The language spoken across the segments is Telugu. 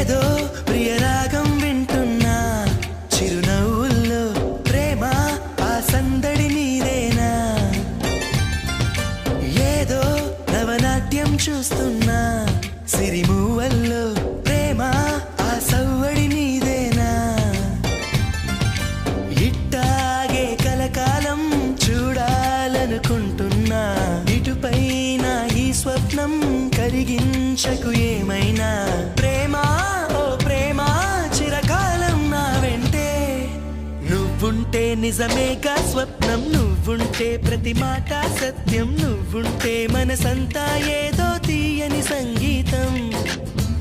ఏదో ప్రియరాగం వింటున్నా చిరునవ్వుల్లో ప్రేమ ఆ సందడి నీదేనా ఏదో నవనాట్యం చూస్తున్నా సిరిమూవల్లో ప్రేమ ఆ సవ్వడి నీదేనా ఇట్టాగే కలకాలం చూడాలనుకుంటున్నా ఇటుపైన ఈ స్వప్నం కరిగించకు ఏమైనా ప్రేమ ఓ ప్రేమ చిరకాలం నా వెంటే నువ్వుంటే నిజమేగా స్వప్నం నువ్వుంటే ప్రతి మాట సత్యం నువ్వుంటే మనసంతా ఏదో తీయని సంగీతం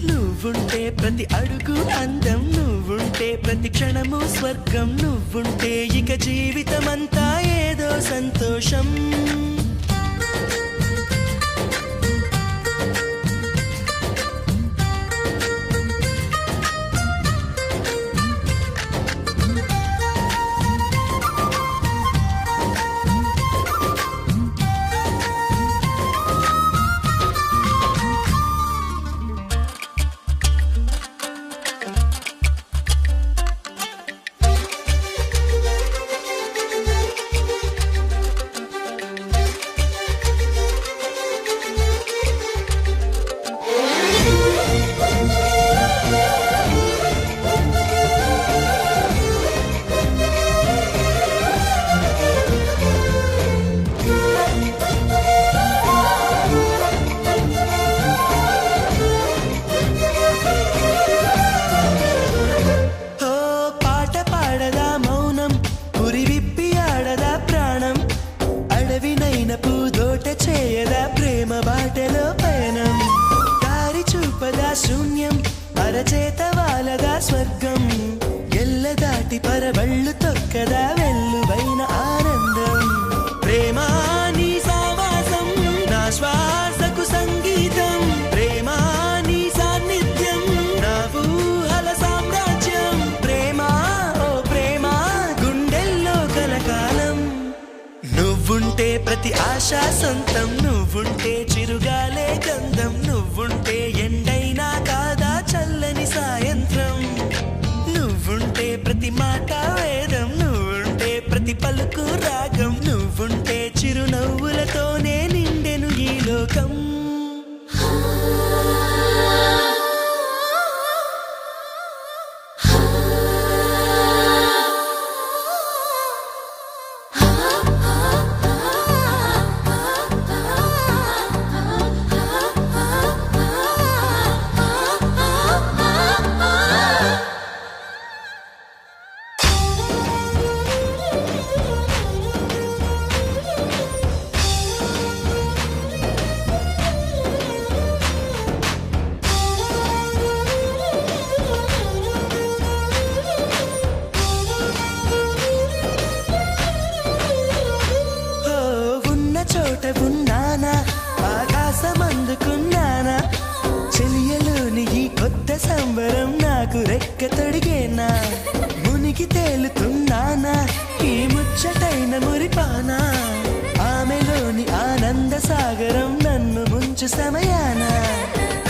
నువ్వుంటే ప్రతి అడుగు అందం నువ్వుంటే ప్రతి క్షణము స్వర్గం నువ్వుంటే ఇక జీవితమంతా ఏదో సంతోషం చేయదా ప్రేమ బాటలో పయనం దారి చూపదా శూన్యం అరచేత వాలదా స్వర్గం ఎల్ల దాటి పరవళ్ళు తొక్కదా వెల్లువైన ఆనందం ప్రేమ నీ సావాసం నా శ్వాసకు సంగీతం ప్రేమ నీ సాన్నిధ్యం నా ఊహల సామ్రాజ్యం ప్రేమ ఓ ప్రేమ గుండెల్లో కలకాలం నువ్వుంటే ప్రతి ఆశ సొంతం నువ్వుంటే చిరుగాలే గంధం నువ్వుంటే ఎండైనా కాదా చల్లని సాయంత్రం నువ్వుంటే ప్రతి మాట వేదం నువ్వుంటే ప్రతి పలుకు రాగం నువ్వుంటే చిరునవ్వులతోనే నిండెను ఈ లోకం ఉన్నానా ఆకాశం అందుకున్నానా చెలియలోని ఈ కొత్త సంబరం నాకు రెక్క తొడిగేనా మునిగి తేలుతున్నానా ఈ ముచ్చటైన మురిపానా ఆమెలోని ఆనంద సాగరం నన్ను ముంచు సమయాన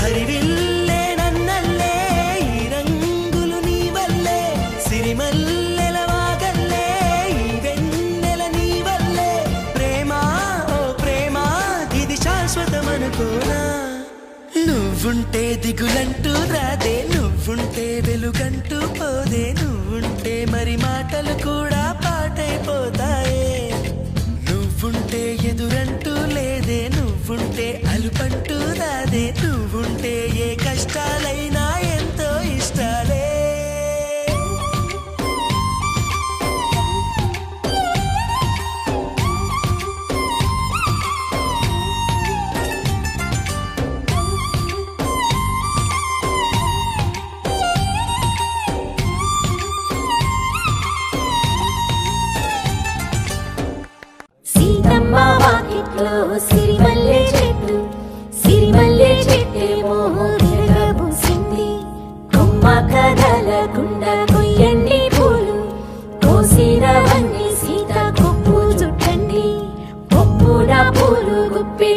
హరివిల్లే నన్నల్లే ఈ రంగులు నీ వల్లే సిరిమల్లెల వాగల్లే ఈ వెన్నెల నీ వల్లే ప్రేమ శాశ్వతమనుకోనా నువ్వుంటే దిగులంటూ రాదే నువ్వుంటే వెలుగంటూ పోదే నువ్వుంటే మరి మాటలు కూడా పాటైపోతాయే నువ్వుంటే ఎదురంటూ లేదే నువ్వుంటే అలుపంటూ రాదే నువ్వుంటే ఏ కష్టాలైనా ఎంతో ఇష్టాలే సిరిమల్లె చెట్టేమో పూసింది కొమ్మ కదలకుండా కొయ్యండి పూలు కోసినవన్నీ సీత కొప్పు చుట్టండి పప్పున పూలు గుప్పి